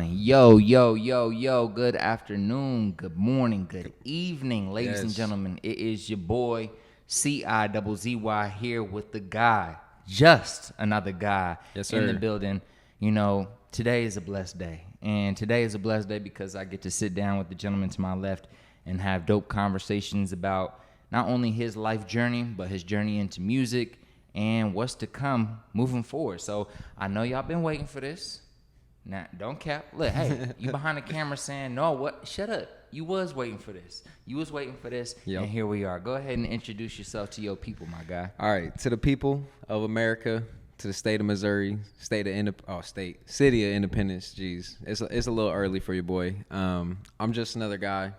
Yo, yo, yo, yo, good afternoon, good morning, good evening, ladies and Yes. gentlemen. It is your boy, CIZZY, here with the guy, just another guy Yes, in the sir. building. You know, today is a blessed day. And today is a blessed day because I get to sit down with the gentleman to my left and have dope conversations about not only his life journey, but his journey into music and what's to come moving forward. So I know y'all been waiting for this. Now, don't cap. Look, hey, you behind the camera saying, no, what? Shut up. You was waiting for this. You was waiting for this, Yep. and here we are. Go ahead and introduce yourself to your people, my guy. All right, to the people of America, to the state of Missouri, city of Independence. Jeez, it's a little early for you, boy. I'm just another guy.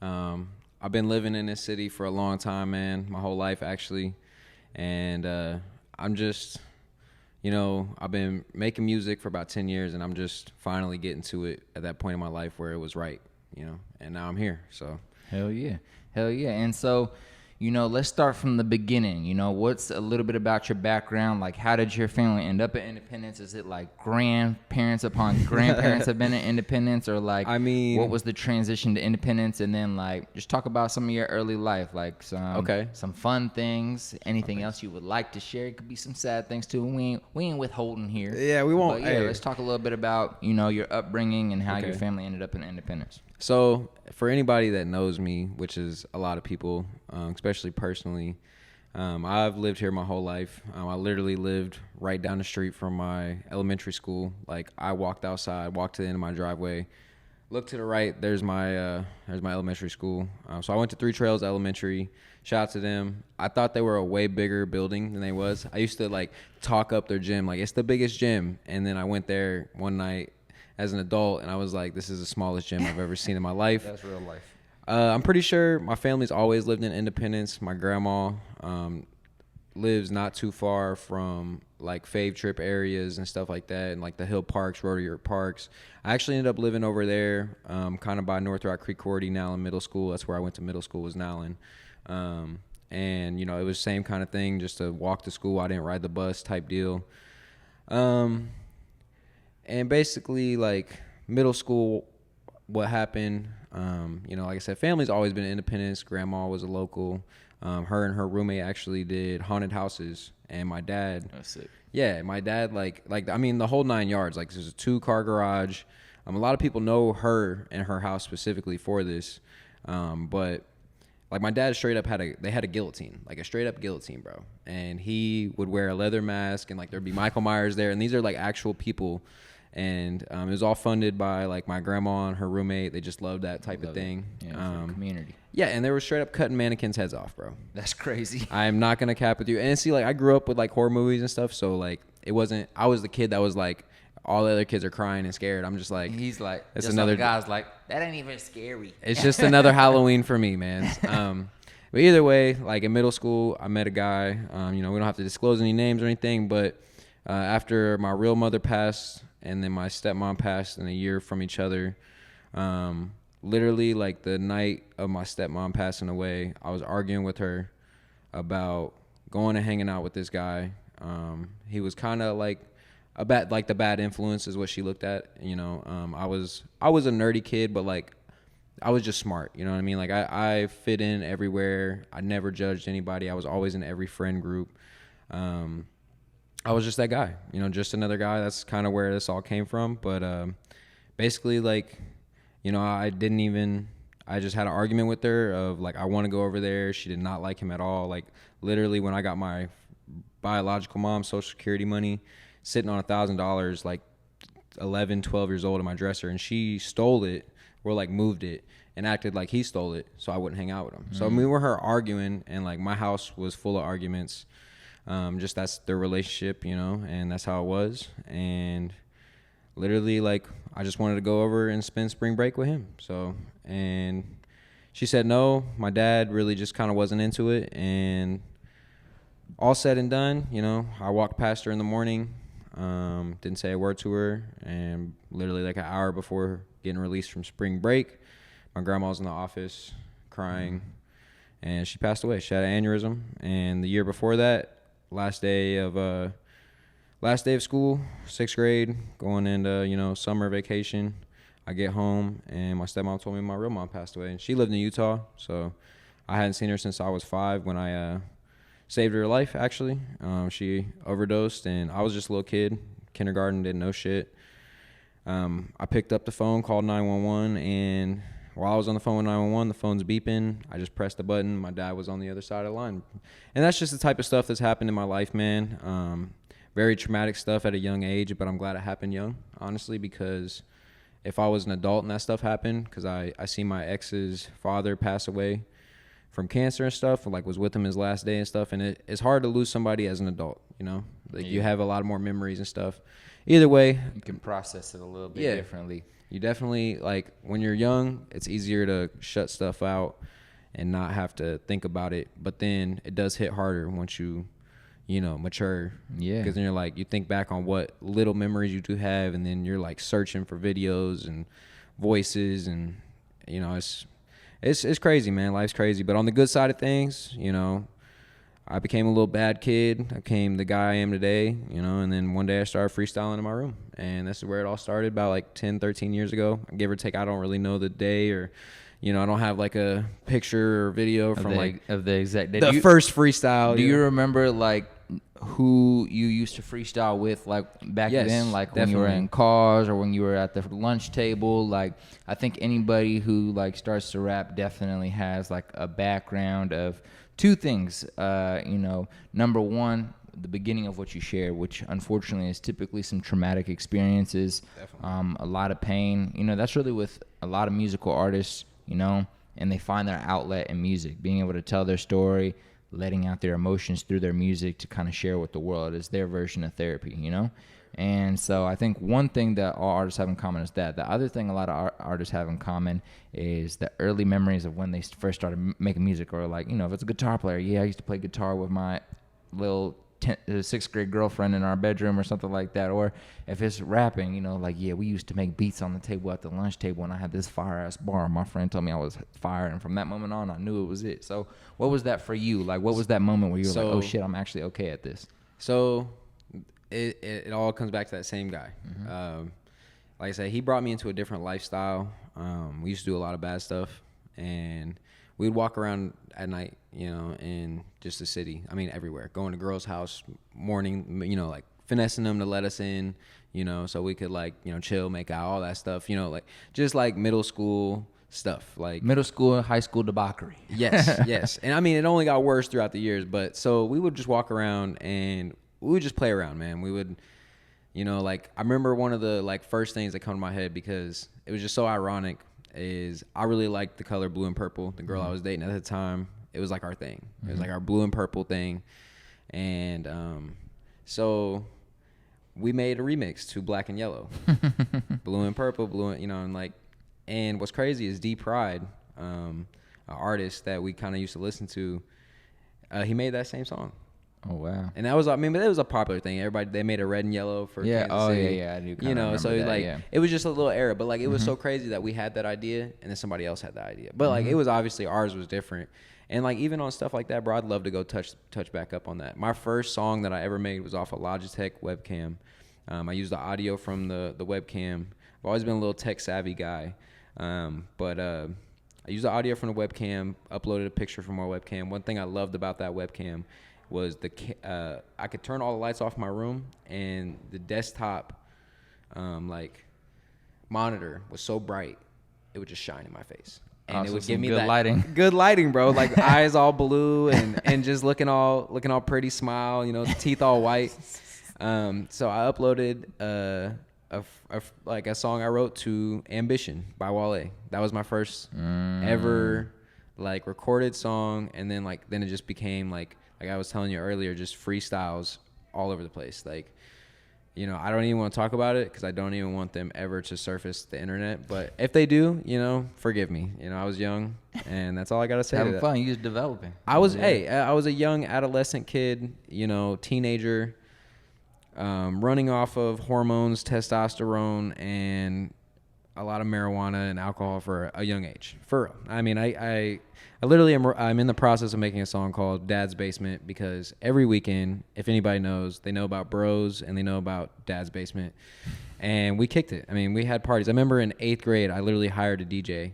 I've been living in this city for a long time, man, my whole life actually, and I'm just, I've been making music for about 10 years, and I'm just finally getting to it at that point in my life where it was right, and now I'm here. So Hell yeah. Hell yeah. And so, let's start from the beginning. What's a little bit about your background? Like, how did your family end up at Independence? Is it like grandparents upon grandparents have been at Independence? Or like, I mean, what was the transition to Independence? And then like, just talk about some of your early life, like some fun things, anything else you would like to share. It could be some sad things too. We ain't withholding here. Yeah, we won't. But yeah, Hey. let's talk a little bit about, your upbringing and how your Okay. family ended up in Independence. So for anybody that knows me, which is a lot of people, especially personally, I've lived here my whole life. I literally lived right down the street from my elementary school. Like, I walked outside, walked to the end of my driveway, looked to the right. There's my elementary school. So I went to Three Trails Elementary. Shout out to them. I thought they were a way bigger building than they was. I used to like talk up their gym, like it's the biggest gym. And then I went there one night as an adult, and I was like, this is the smallest gym I've ever seen in my life. That's real life. I'm pretty sure my family's always lived in Independence. My grandma lives not too far from like Fave Trip areas and stuff like that, and like the Hill Parks, Rotary Parks. I actually ended up living over there, kind of by North Rock Creek Cordy, Nowlin Middle School. That's where I went to middle school, was Nowlin. And it was the same kind of thing, just to walk to school. I didn't ride the bus type deal. And basically, like, middle school, what happened, like I said, family's always been Independence. Grandma was a local. Her and her roommate actually did haunted houses. And my dad, That's it. yeah, my dad, the whole 9 yards. Like, there's a 2-car garage. A lot of people know her and her house specifically for this. But like, my dad straight up had a guillotine, like a straight up guillotine, bro. And he would wear a leather mask, and like there'd be Michael Myers there. And these are like actual people. And it was all funded by like my grandma and her roommate. They just loved that type of thing. Yeah, for the community. Yeah, and they were straight up cutting mannequins' heads off, bro. That's crazy. I'm not gonna cap with you. And see, like, I grew up with like horror movies and stuff, so like it wasn't. I was the kid that was like, all the other kids are crying and scared. I'm just like, He's like, it's just another like the guy's like, that ain't even scary. It's just another Halloween for me, man. But either way, like in middle school, I met a guy. We don't have to disclose any names or anything, but after my real mother passed and then my stepmom passed in a year from each other, literally like the night of my stepmom passing away, I was arguing with her about going and hanging out with this guy. He was kind of like the bad influence is what she looked at. I was a nerdy kid, but like I was just smart. You know what I mean? Like I fit in everywhere. I never judged anybody. I was always in every friend group. I was just that guy, just another guy. That's kind of where this all came from. But basically, like, I just had an argument with her of like, I want to go over there. She did not like him at all. Like, literally, when I got my biological mom's Social Security money sitting on $1,000, like 11, 12 years old in my dresser, and she stole it or like moved it and acted like he stole it so I wouldn't hang out with him. So we were her arguing, and like my house was full of arguments. Just that's their relationship, and that's how it was. And literally, like, I just wanted to go over and spend spring break with him. So, and she said no. My dad really just kind of wasn't into it. And all said and done, I walked past her in the morning, didn't say a word to her. And literally like an hour before getting released from spring break, my grandma was in the office crying, and she passed away. She had an aneurysm. And the year before that, last day of last day of school, 6th grade, going into, summer vacation. I get home, and my stepmom told me my real mom passed away. And she lived in Utah, so I hadn't seen her since I was 5 when I saved her life, actually. She overdosed, and I was just a little kid, kindergarten, didn't know shit. I picked up the phone, called 911, and while I was on the phone with 911, the phone's beeping. I just pressed the button. My dad was on the other side of the line. And that's just the type of stuff that's happened in my life, man. Very traumatic stuff at a young age, but I'm glad it happened young, honestly, because if I was an adult and that stuff happened, because I see my ex's father pass away from cancer and stuff, like was with him his last day and stuff, and it's hard to lose somebody as an adult, Like you have a lot more memories and stuff. Either way, you can process it a little bit differently. You definitely, like, when you're young, it's easier to shut stuff out and not have to think about it, but then it does hit harder once you mature. Yeah. Because then you're like, you think back on what little memories you do have, and then you're like searching for videos and voices, and it's crazy, man. Life's crazy. But on the good side of things, I became a little bad kid. I became the guy I am today, and then one day I started freestyling in my room. And this is where it all started, about like 10, 13 years ago, give or take. I don't really know the day, or I don't have like a picture or video from of the exact day. The first freestyle. Do you remember like who you used to freestyle with, like back then, like definitely. when you were in cars or when you were at the lunch table? Like, I think anybody who like starts to rap definitely has like a background of two things. Number one, the beginning of what you shared, which unfortunately is typically some traumatic experiences, a lot of pain. That's really with a lot of musical artists, and they find their outlet in music, being able to tell their story, letting out their emotions through their music to kind of share with the world is their version of therapy, And so I think one thing that all artists have in common is that. The other thing a lot of artists have in common is the early memories of when they first started making music, or like, if it's a guitar player, I used to play guitar with my little 6th grade girlfriend in our bedroom or something like that. Or if it's rapping, we used to make beats on the table at the lunch table, and I had this fire-ass bar. My friend told me I was fire, and from that moment on, I knew it was it. So what was that for you? Like, what was that moment where you were like, oh, shit, I'm actually okay at this? So it all comes back to that same guy. Mm-hmm. Like I said, he brought me into a different lifestyle. We used to do a lot of bad stuff, and we'd walk around at night, in just the city. I mean, everywhere. Going to girls' house, morning, like finessing them to let us in, so we could like, chill, make out, all that stuff, like just like middle school stuff, like middle school, high school debauchery. Yes, yes. And I mean, it only got worse throughout the years, but so we would just walk around and we would just play around, man. We would, like, I remember one of the like first things that come to my head, because it was just so ironic, is I really liked the color blue and purple. The girl I was dating at the time, it was like our thing. It was like our blue and purple thing. And so we made a remix to Black and Yellow. Blue and purple, blue and, and what's crazy is D Pride, an artist that we kind of used to listen to, he made that same song. Oh, wow. And that was, but it was a popular thing. Everybody, they made a red and yellow for Kansas City. I do kind of remember so that, it was just a little era, but it was so crazy that we had that idea and then somebody else had that idea. But it was obviously, ours was different. And even on stuff like that, bro, I'd love to go touch back up on that. My first song that I ever made was off a Logitech webcam. I used the audio from the webcam. I've always been a little tech savvy guy. But I used the audio from the webcam, uploaded a picture from our webcam. One thing I loved about that webcam was I could turn all the lights off my room, and the desktop monitor was so bright it would just shine in my face, and it would give me good lighting. Good lighting, bro. Like eyes all blue and just looking all pretty, smile, the teeth all white. So I uploaded a song I wrote to Ambition by Wale. That was my first ever recorded song, and then then it just became like I was telling you earlier, just freestyles all over the place. I don't even want to talk about it because I don't even want them ever to surface the internet. But if they do, forgive me. I was young, and that's all I got to say. Having fun. You was developing. I was a young adolescent kid, teenager, running off of hormones, testosterone, and a lot of marijuana and alcohol for a young age. For real. I mean, I literally I'm in the process of making a song called Dad's Basement, because every weekend, if anybody knows, they know about Bros and they know about Dad's Basement. And we kicked it. I mean, we had parties. I remember in 8th grade, I literally hired a DJ.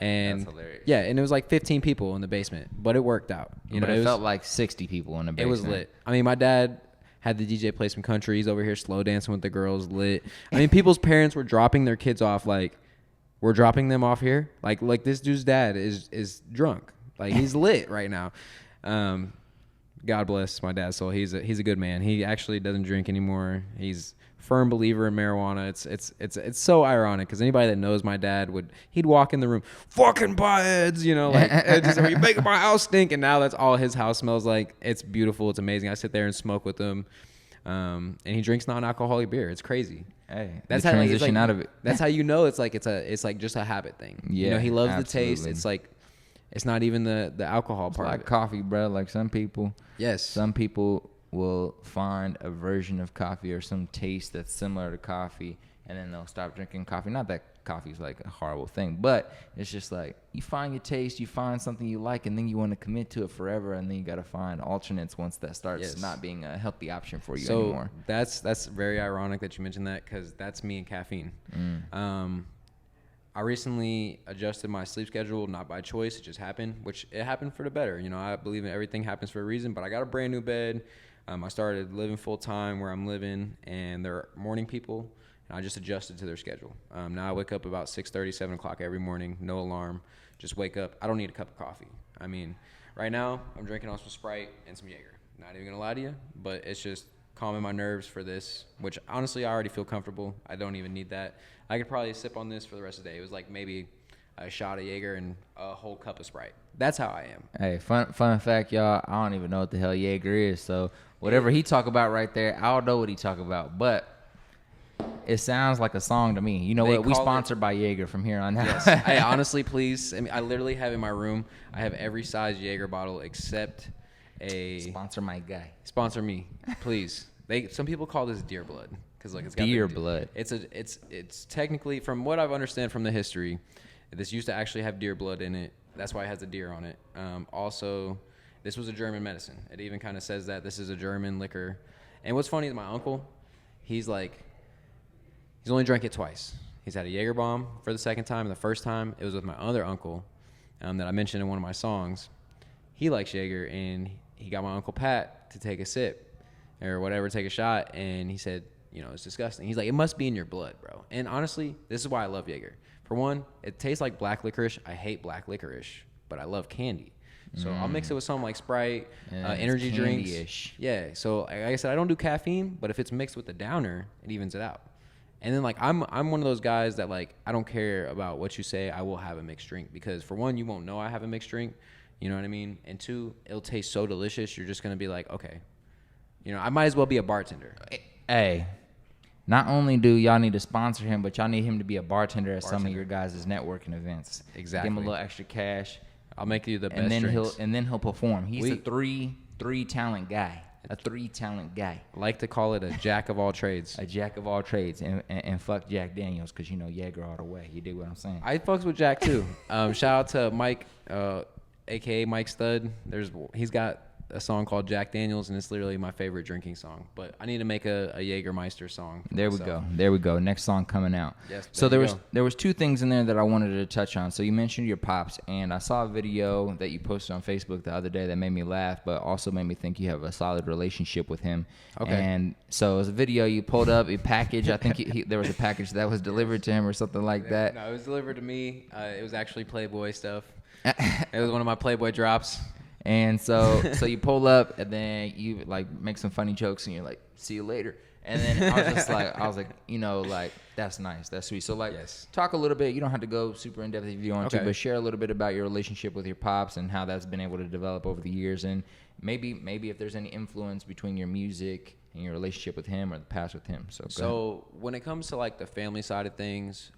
And That's hilarious. yeah, and it was like 15 people in the basement, but it worked out. But it felt like 60 people in the basement. It was lit. I mean, my dad had the DJ play some country. He's over here slow dancing with the girls, lit. I mean, people's parents were dropping their kids off, like, we're dropping them off here. Like this dude's dad is drunk. Like, he's lit right now. God bless my dad's soul. He's a good man. He actually doesn't drink anymore. He's a firm believer in marijuana. It's so ironic, because anybody that knows my dad he'd walk in the room, fucking buttheads, you know, like, just, you making my house stink. And now that's all his house smells like. It's beautiful. It's amazing. I sit there and smoke with him. And he drinks non-alcoholic beer. It's crazy. Hey, that's the how transition out of it. That's how you know it's like just a habit thing. Yeah, you know, he loves absolutely. the taste. It's like, it's not even the alcohol part. It's like coffee, bro. Like some people will find a version of coffee or some taste that's similar to coffee, and then they'll stop drinking coffee. Not that coffee's like a horrible thing, but it's just like you find your taste, you find something you like, and then you want to commit to it forever, and then you got to find alternates once that starts not being a healthy option for you anymore. That's very ironic that you mentioned that, because that's me and caffeine. I recently adjusted my sleep schedule, not by choice. It just happened, which it happened for the better. You know, I believe in everything happens for a reason, but I got a brand new bed. I started living full time where I'm living, and they're morning people, and I just adjusted to their schedule. Now I wake up about 6:30, 7 o'clock every morning, no alarm, just wake up. I don't need a cup of coffee. I mean, right now I'm drinking on some Sprite and some Jaeger. Not even gonna lie to you, but it's just calming my nerves for this, which honestly I already feel comfortable. I don't even need that. I could probably sip on this for the rest of the day. It was like maybe a shot of Jaeger and a whole cup of Sprite. That's how I am. Hey, fun fact, y'all. I don't even know what the hell Jaeger is. So whatever he talk about right there, I don't know what he talk about. But it sounds like a song to me. You know what? We sponsored by Jaeger from here on out. Yes. Hey, honestly, please. I mean, I literally have in my room, I have every size Jaeger bottle except a... Sponsor my guy. Sponsor me, please. Some people call this deer blood. Because like it's got deer blood. It's technically, from what I've understand from the history, this used to actually have deer blood in it. That's why it has a deer on it. Also, this was a German medicine. It even kind of says that this is a German liquor. And what's funny is my uncle, he's only drank it twice. He's had a Jaeger bomb for the second time, and the first time it was with my other uncle that I mentioned in one of my songs. He likes Jaeger, and he got my Uncle Pat to take a sip or whatever, take a shot, and he said, you know, it's disgusting. He's like, it must be in your blood, bro. And honestly, this is why I love Jaeger. For one, it tastes like black licorice. I hate black licorice, but I love candy. So I'll mix it with something like Sprite, energy drinks. Yeah. So like I said, I don't do caffeine, but if it's mixed with the downer, it evens it out. And then like I'm one of those guys that like I don't care about what you say. I will have a mixed drink, because for one, you won't know I have a mixed drink. You know what I mean? And two, it'll taste so delicious. You're just gonna be like, okay, you know, I might as well be a bartender. Hey, not only do y'all need to sponsor him, but y'all need him to be a bartender at some of your guys' networking events. Exactly. Give him a little extra cash. I'll make you the best and then drinks. he'll perform. He's a three talent guy. A 3-talent guy. I like to call it a jack of all trades. A jack of all trades. And fuck Jack Daniels, because, you know, Jaeger all the way. You dig what I'm saying? I fucks with Jack, too. Shout out to Mike, a.k.a. Mike Stud. He's got a song called Jack Daniels, and it's literally my favorite drinking song. But I need to make a Jägermeister song. There we go. Next song coming out. Yes. So there was two things in there that I wanted to touch on. So you mentioned your pops, and I saw a video that you posted on Facebook the other day that made me laugh, but also made me think you have a solid relationship with him. Okay. And so it was a video you pulled up, a package. I think there was a package that was delivered to him or something like that. No, it was delivered to me. It was actually Playboy stuff. It was one of my Playboy drops. And so you pull up, and then you like make some funny jokes, and you're like, "See you later." And then I was like, you know, like that's nice, that's sweet. So like, talk a little bit. You don't have to go super in depth if you want to, but share a little bit about your relationship with your pops and how that's been able to develop over the years, and maybe if there's any influence between your music and your relationship with him or the past with him. So when it comes to like the family side of things,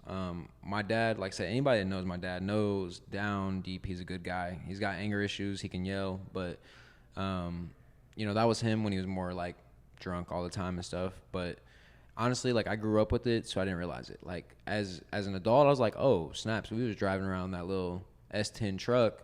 my dad, like I said, anybody that knows my dad knows down deep he's a good guy. He's got anger issues, he can yell, but you know, that was him when he was more like drunk all the time and stuff. But honestly, like I grew up with it, so I didn't realize it. Like as an adult, I was like, oh snaps, we was driving around that little S10 truck,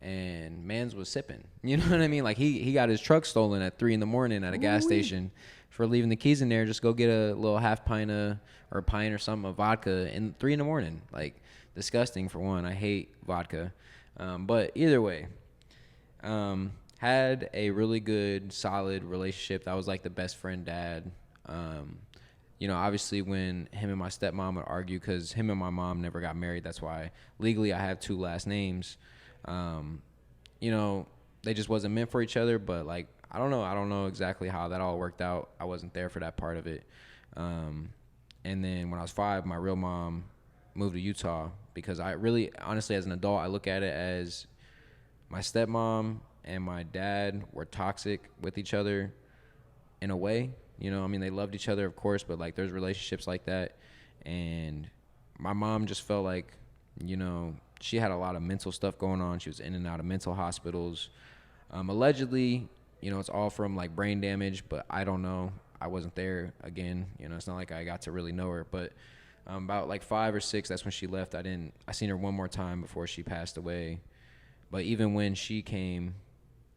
and mans was sipping. You know what I mean? Like he got his truck stolen at 3 a.m. at a gas station for leaving the keys in there. Just go get a little half pint or a pint or something of vodka in 3 a.m. Like disgusting for one. I hate vodka, but either way. Had a really good, solid relationship. That was like the best friend dad. You know, obviously when him and my stepmom would argue, because him and my mom never got married. That's why legally I have 2 last names. You know, they just wasn't meant for each other. But like, I don't know exactly how that all worked out. I wasn't there for that part of it. And then when I was 5, my real mom moved to Utah, because I really, honestly, as an adult, I look at it as my stepmom and my dad were toxic with each other in a way. You know, I mean, they loved each other, of course, but like there's relationships like that. And my mom just felt like, you know, she had a lot of mental stuff going on. She was in and out of mental hospitals. Allegedly, you know, it's all from like brain damage, but I don't know. I wasn't there again. You know, it's not like I got to really know her, but about like 5 or 6, that's when she left. I seen her one more time before she passed away. But even when she came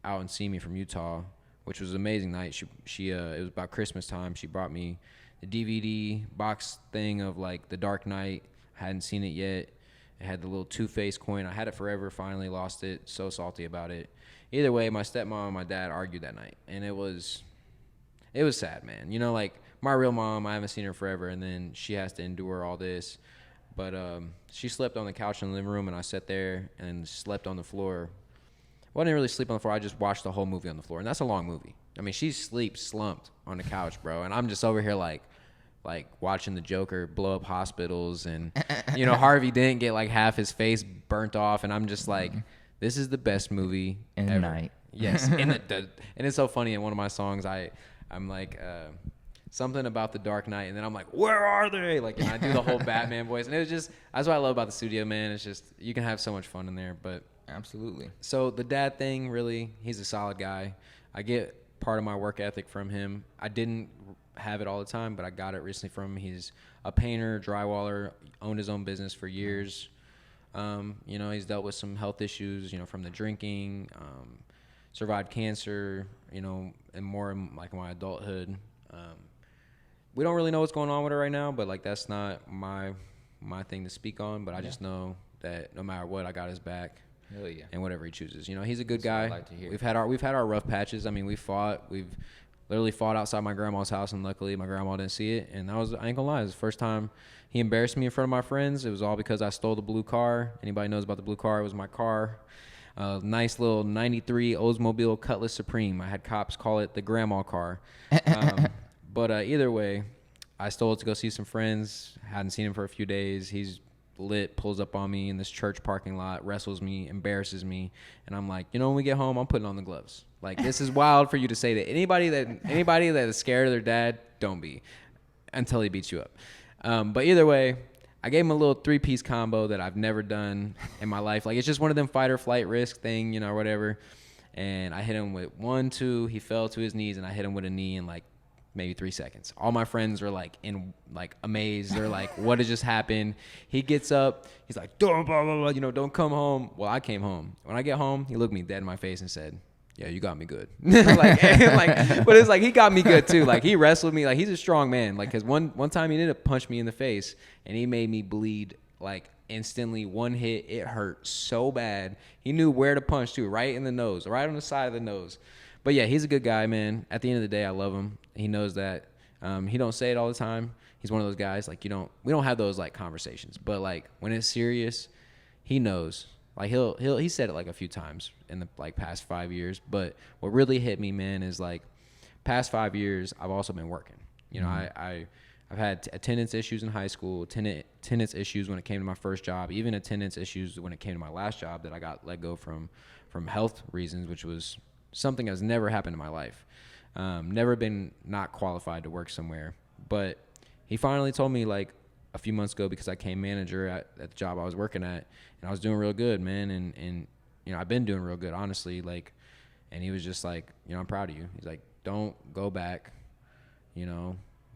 out and see me from Utah, which was an amazing night, she it was about Christmas time. She brought me the DVD box thing of like The Dark Knight. I hadn't seen it yet. It had the little Two-Face coin. I had it forever, finally lost it. So salty about it. Either way, my stepmom and my dad argued that night, and it was sad, man. You know, like my real mom, I haven't seen her forever, and then she has to endure all this. But she slept on the couch in the living room, and I sat there and slept on the floor. Well, I didn't really sleep on the floor. I just watched the whole movie on the floor, and that's a long movie. I mean, she sleeps slumped on the couch, bro, and I'm just over here like watching the Joker blow up hospitals, and you know, Harvey Dent get like half his face burnt off, and I'm just like, this is the best movie in ever. the night. Yes, and it's so funny. In one of my songs, I'm like. Something about The Dark Knight, and then I'm like, where are they? Like, and I do the whole Batman voice, and it was just, that's what I love about the studio, man. It's just, you can have so much fun in there. But Absolutely. so the dad thing, really, he's a solid guy. I get part of my work ethic from him. I didn't have it all the time, but I got it recently from him. He's a painter, drywaller, owned his own business for years. You know, he's dealt with some health issues, you know, from the drinking, survived cancer, you know, and more in like my adulthood. We don't really know what's going on with her right now, but like that's not my thing to speak on. But I just know that no matter what, I got his back. Hell yeah. And whatever he chooses, you know, he's a good That's what I guy. like to hear. We've had our rough patches. I mean, we've literally fought outside my grandma's house, and luckily my grandma didn't see it. And I ain't gonna lie, it was the first time he embarrassed me in front of my friends. It was all because I stole the blue car. Anybody knows about the blue car? It was my car. Nice little 93 Oldsmobile Cutlass Supreme. I had cops call it the grandma car. But either way, I stole it to go see some friends. Hadn't seen him for a few days. He's lit, pulls up on me in this church parking lot, wrestles me, embarrasses me. And I'm like, you know, when we get home, I'm putting on the gloves. Like, this is wild for you to say that. Anybody that is scared of their dad, don't be, until he beats you up. But either way, I gave him a little 3-piece combo that I've never done in my life. Like, it's just one of them fight or flight risk thing, you know, or whatever. And I hit him with 1, 2. He fell to his knees, and I hit him with a knee in like maybe 3 seconds. All my friends were like amazed. They're like, what has just happened? He gets up. He's like, blah, blah, blah, blah, you know, don't come home. Well, I came home. When I get home, he looked me dead in my face and said, yeah, you got me good. But it's like, he got me good too. Like, he wrestled me. Like, he's a strong man. Like, cause one time he did punch me in the face, and he made me bleed like instantly. One hit, it hurt so bad. He knew where to punch too, right in the nose, right on the side of the nose. But yeah, he's a good guy, man. At the end of the day, I love him. He knows that. He don't say it all the time. He's one of those guys, like, we don't have those like conversations, but like when it's serious, he knows. Like, he said it like a few times in the like past 5 years. But what really hit me, man, is like past 5 years, I've also been working. You know, I've had attendance issues in high school, attendance issues when it came to my first job, even attendance issues when it came to my last job that I got let go from health reasons, which was something that's never happened in my life. Never been not qualified to work somewhere. But he finally told me like a few months ago, because I came manager at the job I was working at, and I was doing real good, man. And you know, I've been doing real good, honestly. Like, and he was just like, you know, I'm proud of you. He's like, don't go back, you know,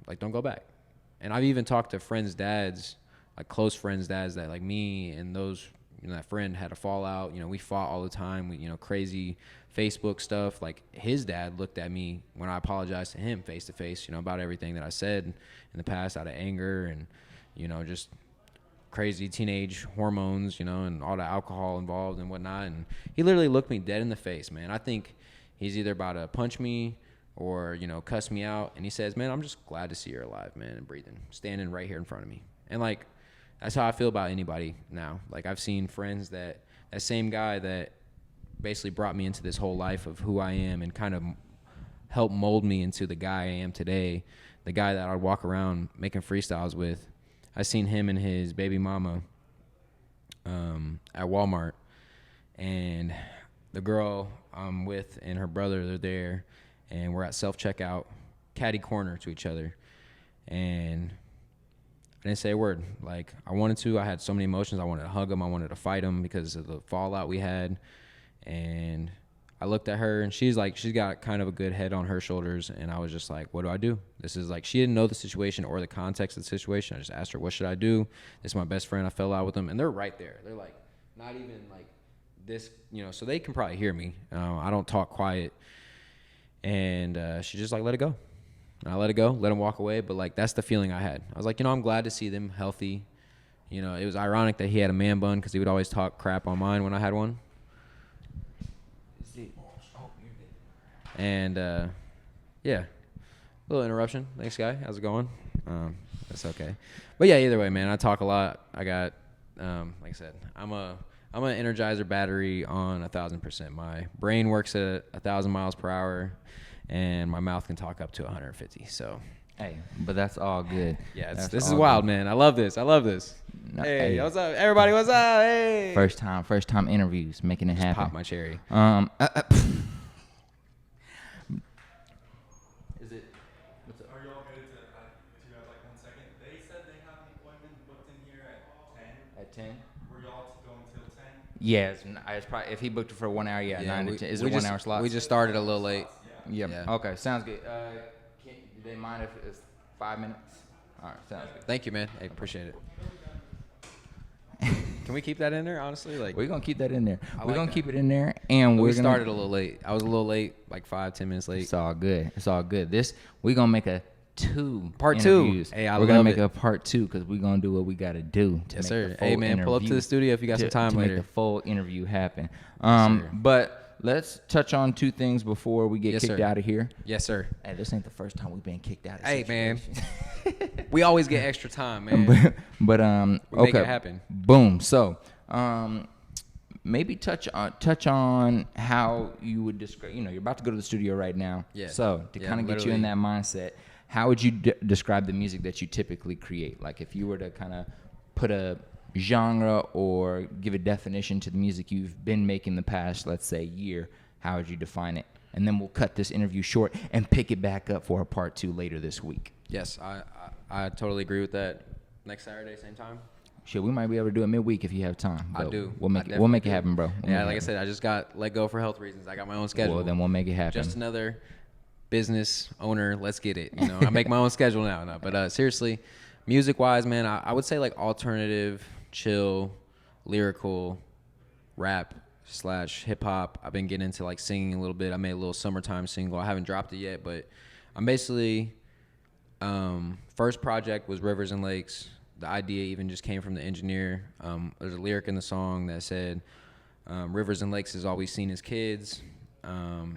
like, don't go back. And I've even talked to friends' dads, like close friends' dads that like me and those, that friend had a fallout. We fought all the time. We, crazy Facebook stuff. Like his dad looked at me when I apologized to him face to face, about everything that I said in the past out of anger and, just crazy teenage hormones, and all the alcohol involved and whatnot. And he literally looked me dead in the face, man. I think he's either about to punch me or, cuss me out. And he says, man, I'm just glad to see you're alive, man, and breathing, standing right here in front of me. And like, that's how I feel about anybody now. Like I've seen friends that same guy that basically brought me into this whole life of who I am and kind of helped mold me into the guy I am today, the guy that I'd walk around making freestyles with. I seen him and his baby mama at Walmart, and the girl I'm with and her brother, they're there, and we're at self-checkout, catty corner to each other, and I didn't say a word. Like, I wanted to. I had so many emotions. I wanted to hug him. I wanted to fight him because of the fallout we had. And I looked at her, and she's got kind of a good head on her shoulders. And I was just like, what do I do? This is like, she didn't know the situation or the context of the situation. I just asked her, what should I do? This is my best friend. I fell out with him. And they're right there. They're like, not even like this, so they can probably hear me. I don't talk quiet. And she just like, let it go. And I let it go, let him walk away. But, like, that's the feeling I had. I was like, I'm glad to see them healthy. It was ironic that he had a man bun because he would always talk crap on mine when I had one. And, yeah, a little interruption. Thanks, guy. How's it going? That's okay. But, yeah, either way, man, I talk a lot. I got, like I said, I'm an Energizer battery on 1,000%. My brain works at 1,000 miles per hour. And my mouth can talk up to 150. So, hey, but that's all good. Yeah, this is wild, man. I love this. No, hey, what's up, everybody? What's up? Hey. First time interviews, making it Just happen. Pop my cherry. Is it? What's up? Are y'all good to have like 1 second? They said they have an appointment booked in here at 10. At 10? Were y'all going till 10? Yeah, it's probably if he booked it for 1 hour. Yeah, 9 to 10. Is it 1 hour slot? We just started a little late. Yeah. Okay, sounds good. Do they mind if it's 5 minutes? All right, sounds good. Thank you, man. I appreciate it. Can we keep that in there, honestly? Like, we're going to keep that in there. We're going to that. keep it in there. And we started a little late. I was a little late, like 5-10 minutes late. It's all good. We're going to make a part interviews. Two. Hey, I we're going love to make a part 2 because we're going to do what we got to do. Yes, sir. Hey, man, pull up to the studio if you got some time later. Make the full interview happen. Yes, but let's touch on 2 things before we get kicked out of here. Yes, sir. Hey, this ain't the first time we've been kicked out of Hey, situations. man. We always get extra time, man. but we make it happen. Boom. So, maybe touch on how you would describe, you're about to go to the studio right now. Yeah. So, to kind of get you in that mindset, how would you describe the music that you typically create? Like, if you were to kind of put a genre or give a definition to the music you've been making the past, let's say, year, how would you define it? And then we'll cut this interview short and pick it back up for a part 2 later this week. Yes, I totally agree with that. Next Saturday, same time? Shit, we might be able to do it midweek if you have time. I do. We'll make it happen, bro. Like I said, I just got let go for health reasons. I got my own schedule. Well, then we'll make it happen. Just another business owner. Let's get it. I make my own schedule now. No, but seriously, music-wise, man, I would say like alternative, chill, lyrical, rap / hip-hop. I've been getting into like singing a little bit. I made a little summertime single. I haven't dropped it yet, but I'm basically first project was Rivers and Lakes. The idea even just came from the engineer. There's a lyric in the song that said, Rivers and Lakes is all we've seen as kids.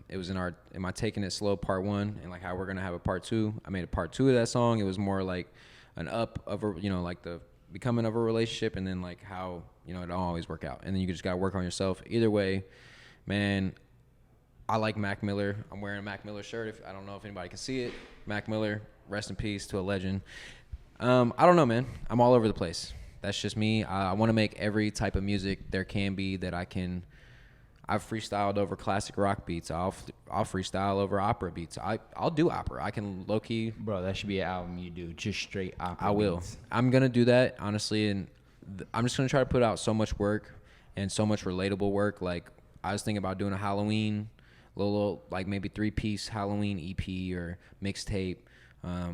It was in my Taking It Slow part 1, and like how we're going to have a part 2. I made a part 2 of that song. It was more like an up of a, like the becoming of a relationship, and then like how, it don't always work out. And then you just got to work on yourself. Either way, man, I like Mac Miller. I'm wearing a Mac Miller shirt. I don't know if anybody can see it. Mac Miller, rest in peace to a legend. I don't know, man. I'm all over the place. That's just me. I want to make every type of music there can be that I can. I've freestyled over classic rock beats. I'll freestyle over opera beats. I'll do opera. I can low key. Bro, that should be an album you do, just straight opera. I will. Beats. I'm gonna do that honestly, and I'm just gonna try to put out so much work and so much relatable work. Like I was thinking about doing a Halloween, little like maybe 3-piece Halloween EP or mixtape.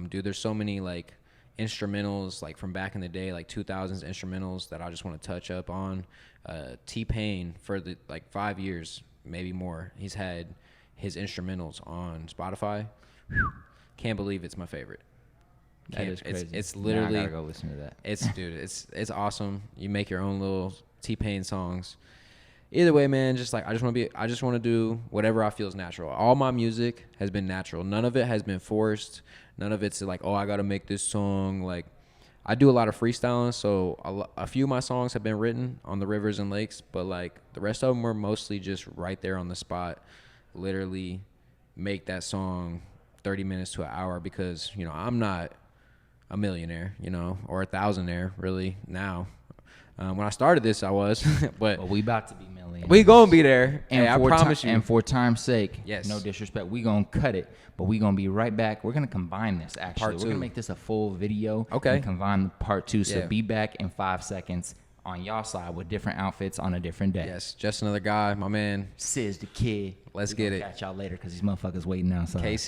Dude, there's so many like instrumentals like from back in the day, like 2000s instrumentals that I just want to touch up on. T-Pain for the like 5 years, maybe more. He's had his instrumentals on Spotify. Can't believe it's my favorite. That is crazy. It's Now literally I gotta go listen to that. It's awesome. You make your own little T-Pain songs. Either way, man, just like I just want to do whatever I feel is natural. All my music has been natural. None of it has been forced. None of it's like, oh, I got to make this song. Like, I do a lot of freestyling, so a few of my songs have been written on the rivers and lakes, but like the rest of them were mostly just right there on the spot. Literally make that song 30 minutes to an hour because, you know, I'm not a millionaire, you know, or a thousandaire really now. When I started this, I was, but Well, we about to be millionaires. we gonna be there. And Hey, I promise you. And for time's sake, Yes. no disrespect, we gonna cut it, but we gonna be right back. We're gonna combine this. Actually, Part we're two. gonna make this a full video. Okay. And combine part 2. So Yeah. be back in 5 seconds on y'all side with different outfits on a different day. Yes, just another guy, my man. Sis the kid. Let's We gonna get it. Catch y'all later because these motherfuckers waiting outside. KC.